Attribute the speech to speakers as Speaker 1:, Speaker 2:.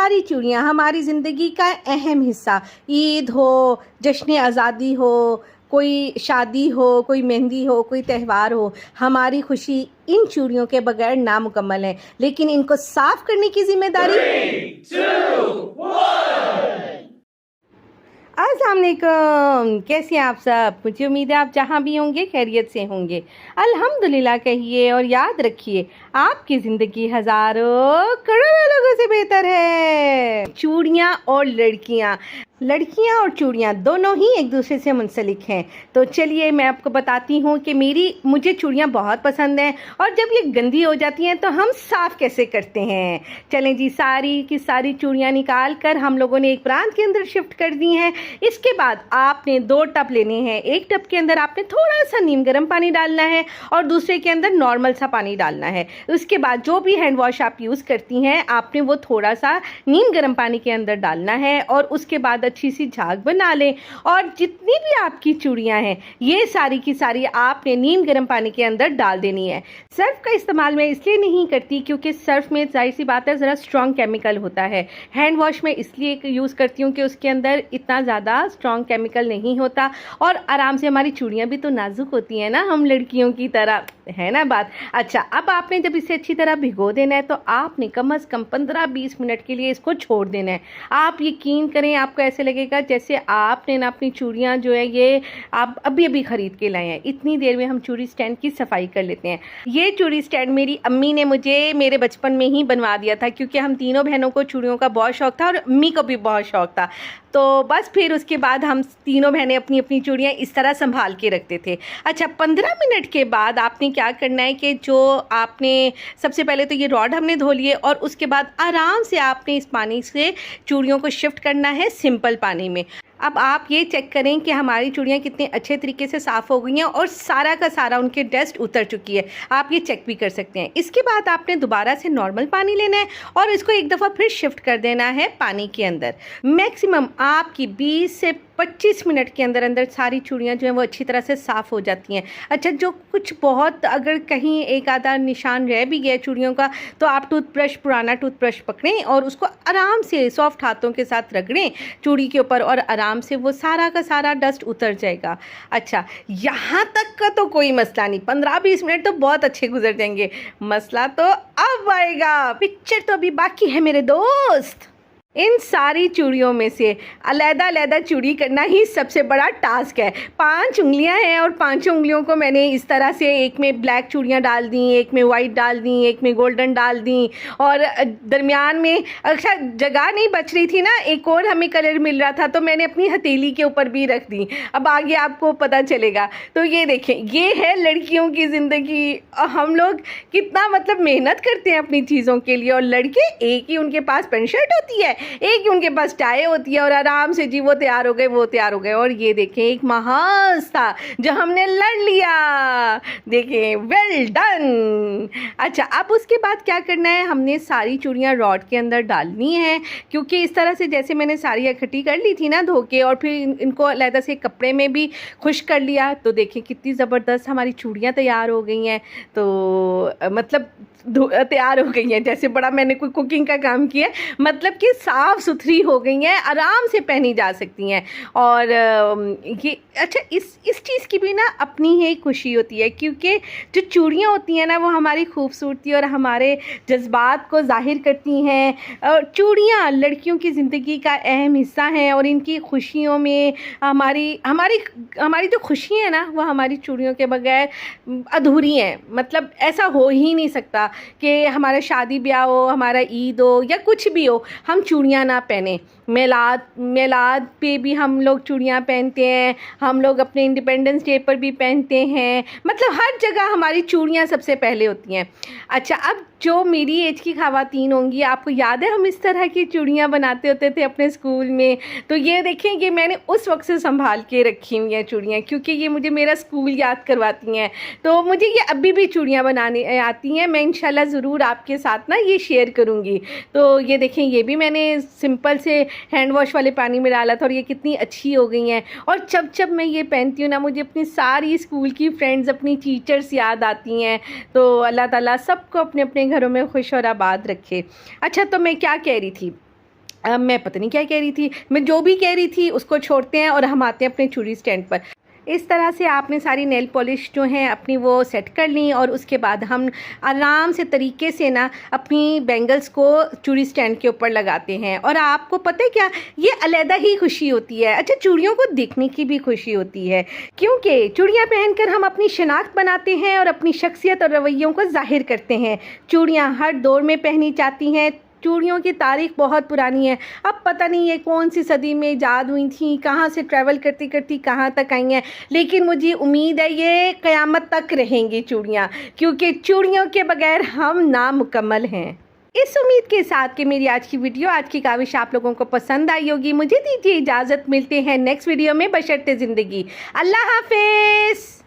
Speaker 1: सारी चूड़ियाँ हमारी ज़िंदगी का अहम हिस्सा, ईद हो, जश्न आज़ादी हो, कोई शादी हो, कोई मेहंदी हो, कोई त्यौहार हो, हमारी खुशी इन चूड़ियों के बगैर नामुकम्मल है। लेकिन इनको साफ करने की जिम्मेदारी
Speaker 2: 3, 2, 1।
Speaker 1: अस्सलाम वालेकुम, कैसे हैं आप सब? मुझे उम्मीद है आप जहाँ भी होंगे खैरियत से होंगे। अल्हम्दुलिल्लाह कहिए और याद रखिए, आपकी ज़िंदगी हज़ारों करोड़ों लोगों से बेहतर है। चूड़ियाँ और लड़कियाँ और चूड़ियाँ दोनों ही एक दूसरे से मुंसलिक हैं। तो चलिए मैं आपको बताती हूँ कि मुझे चूड़ियाँ बहुत पसंद हैं और जब ये गंदी हो जाती हैं तो हम साफ़ कैसे करते हैं। चलें जी, सारी की सारी चूड़ियाँ निकाल कर हम लोगों ने एक प्रांत के अंदर शिफ्ट कर दी हैं। इसके बाद आपने 2 टब लेने हैं। एक टब के अंदर आपने थोड़ा सा नीम गर्म पानी डालना है और दूसरे के अंदर नॉर्मल सा पानी डालना है। उसके बाद जो भी हैंड वॉश आप यूज़ करती हैं आपने वो थोड़ा सा नीम गर्म पानी के अंदर डालना है और उसके बाद अच्छी सी झाग बना लें। और जितनी भी आपकी चूड़ियाँ हैं ये सारी की सारी आपने नीम गर्म पानी के अंदर डाल देनी है। सर्फ का इस्तेमाल मैं इसलिए नहीं करती क्योंकि सर्फ में जाहिर सी बात है ज़रा स्ट्रॉन्ग केमिकल होता है। हैंड वॉश में इसलिए यूज़ करती हूँ कि उसके अंदर इतना ज़्यादा स्ट्रॉन्ग केमिकल नहीं होता और आराम से हमारी चूड़ियाँ भी तो नाजुक होती हैं ना, हम लड़कियों की तरह, है ना बात। अच्छा, अब आपने जब इसे अच्छी तरह भिगो देना है तो आपने कम से कम 15-20 मिनट के लिए इसको छोड़ देना है। आप यकीन करें, आपको ऐसे लगेगा जैसे आपने ना अपनी चूड़ियाँ जो है ये आप अभी अभी ख़रीद के लाए हैं। इतनी देर में हम चूड़ी स्टैंड की सफाई कर लेते हैं। ये चूड़ी स्टैंड मेरी अम्मी ने मुझे मेरे बचपन में ही बनवा दिया था क्योंकि हम तीनों बहनों को चूड़ियों का बहुत शौक़ था और अम्मी को भी बहुत शौक़ था। तो बस फिर उसके बाद हम तीनों बहनें अपनी अपनी चूड़ियाँ इस तरह संभाल के रखते थे। अच्छा, 15 मिनट के बाद आपने क्या करना है कि जो आपने सबसे पहले तो ये रॉड हमने धो लिए और उसके बाद आराम से आपने इस पानी से चूड़ियों को शिफ्ट करना है सिंपल पानी में। अब आप ये चेक करें कि हमारी चूड़ियाँ कितने अच्छे तरीके से साफ़ हो गई हैं और सारा का सारा उनके डस्ट उतर चुकी है। आप ये चेक भी कर सकते हैं। इसके बाद आपने दोबारा से नॉर्मल पानी लेना है और इसको एक दफ़ा फिर शिफ्ट कर देना है पानी के अंदर। मैक्सिमम आपकी 20 से 25 मिनट के अंदर अंदर सारी चूड़ियाँ जो हैं वो अच्छी तरह से साफ़ हो जाती हैं। अच्छा, जो कुछ बहुत अगर कहीं एक आधा निशान रह भी गया चूड़ियों का तो आप पुराना टूथब्रश पकड़ें और उसको आराम से सॉफ्ट हाथों के साथ रगड़ें चूड़ी के ऊपर और आराम से वो सारा का सारा डस्ट उतर जाएगा। अच्छा, यहाँ तक का तो कोई मसला नहीं, 15-20 मिनट तो बहुत अच्छे गुजर जाएंगे। मसला तो अब आएगा, पिक्चर तो अभी बाकी है मेरे दोस्त। इन सारी चूड़ियों में से अलग-अलग चूड़ी करना ही सबसे बड़ा टास्क है। 5 उंगलियां हैं और 5 उंगलियों को मैंने इस तरह से एक में ब्लैक चूड़ियां डाल दी, एक में वाइट डाल दी, एक में गोल्डन डाल दी और दरमियान में अच्छा जगह नहीं बच रही थी ना, एक और हमें कलर मिल रहा था तो मैंने अपनी हथेली के ऊपर भी रख दी। अब आगे आपको पता चलेगा। तो ये देखें, ये है लड़कियों की ज़िंदगी। हम लोग कितना मतलब मेहनत करते हैं अपनी चीज़ों के लिए और लड़के एक ही उनके पास पेंट शर्ट होती है, एक ही उनके पास टाई होती है और आराम से जी वो तैयार हो गए। और ये देखें, एक महाज था जो हमने लड़ लिया। देखें, वेल डन। अच्छा, अब उसके बाद क्या करना है, हमने सारी चूड़ियाँ रॉड के अंदर डालनी है क्योंकि इस तरह से जैसे मैंने सारी इकट्ठी कर ली थी ना धो के और फिर इनको अलग से कपड़े में भी खुश कर लिया। तो देखें कितनी ज़बरदस्त हमारी चूड़ियाँ तैयार हो गई हैं। तो मतलब तैयार हो गई हैं, जैसे बड़ा मैंने कोई कुकिंग का काम किया, मतलब कि साफ़ सुथरी हो गई हैं, आराम से पहनी जा सकती हैं। और ये अच्छा, इस चीज़ की भी ना अपनी ही खुशी होती है क्योंकि जो चूड़ियाँ होती हैं ना वो हमारी खूबसूरती और हमारे जज्बात को ज़ाहिर करती हैं। और चूड़ियाँ लड़कियों की ज़िंदगी का अहम हिस्सा हैं और इनकी खुशियों में हमारी जो खुशी है ना वो हमारी चूड़ियों के बगैर अधूरी हैं। मतलब ऐसा हो ही नहीं सकता कि हमारा शादी ब्याह हो, हमारा ईद हो या कुछ भी हो, हम चूड़ियाँ ना पहने। मेलाद पे भी हम लोग चूड़ियाँ पहनते हैं, हम लोग अपने इंडिपेंडेंस डे पर भी पहनते हैं, मतलब हर जगह हमारी चूड़ियाँ सबसे पहले होती हैं। अच्छा, अब जो मेरी एज की ख़वातीन होंगी, आपको याद है हम इस तरह की चूड़ियाँ बनाते होते थे अपने स्कूल में। तो ये देखें, ये मैंने उस वक्त से संभाल के रखी हुई हैं चूड़ियाँ क्योंकि ये मुझे मेरा स्कूल याद करवाती हैं। तो मुझे ये अभी भी चूड़ियाँ बनाने आती हैं। मैं इंशाल्लाह ज़रूर आपके साथ ना ये शेयर करूँगी। तो ये देखें, ये भी मैंने सिंपल से हैंड वॉश वाले पानी में डाला था और ये कितनी अच्छी हो गई हैं। और जब मैं ये पहनती हूँ ना मुझे अपनी सारी स्कूल की फ्रेंड्स, अपनी टीचर्स याद आती हैं। तो अल्लाह ताला सबको अपने अपने घरों में खुश और आबाद रखे। अच्छा, तो मैं क्या कह रही थी, मैं पता नहीं क्या कह रही थी, मैं जो भी कह रही थी उसको छोड़ते हैं और हम आते हैं अपने चूड़ी स्टैंड पर। इस तरह से आपने सारी नेल पॉलिश जो हैं अपनी वो सेट कर ली और उसके बाद हम आराम से तरीके से ना अपनी बैंगल्स को चूड़ी स्टैंड के ऊपर लगाते हैं। और आपको पता है क्या, ये अलहदा ही खुशी होती है। अच्छा, चूड़ियों को देखने की भी खुशी होती है, क्योंकि चूड़ियाँ पहनकर हम अपनी शनाख्त बनाते हैं और अपनी शख्सियत और रवैयों को जाहिर करते हैं। चूड़ियाँ हर दौर में पहनी जाती हैं। चूड़ियों की तारीख बहुत पुरानी है। अब पता नहीं ये कौन सी सदी में ईजाद हुई थी, कहाँ से ट्रैवल करती करती कहाँ तक आई हैं, लेकिन मुझे उम्मीद है ये क़यामत तक रहेंगी चूड़ियाँ, क्योंकि चूड़ियों के बगैर हम नामुकम्मल हैं। इस उम्मीद के साथ कि मेरी आज की वीडियो, आज की काविश आप लोगों को पसंद आई होगी। मुझे दीजिए इजाज़त, मिलते हैं नेक्स्ट वीडियो में बशर्ते ज़िंदगी। अल्लाह हाफिज़।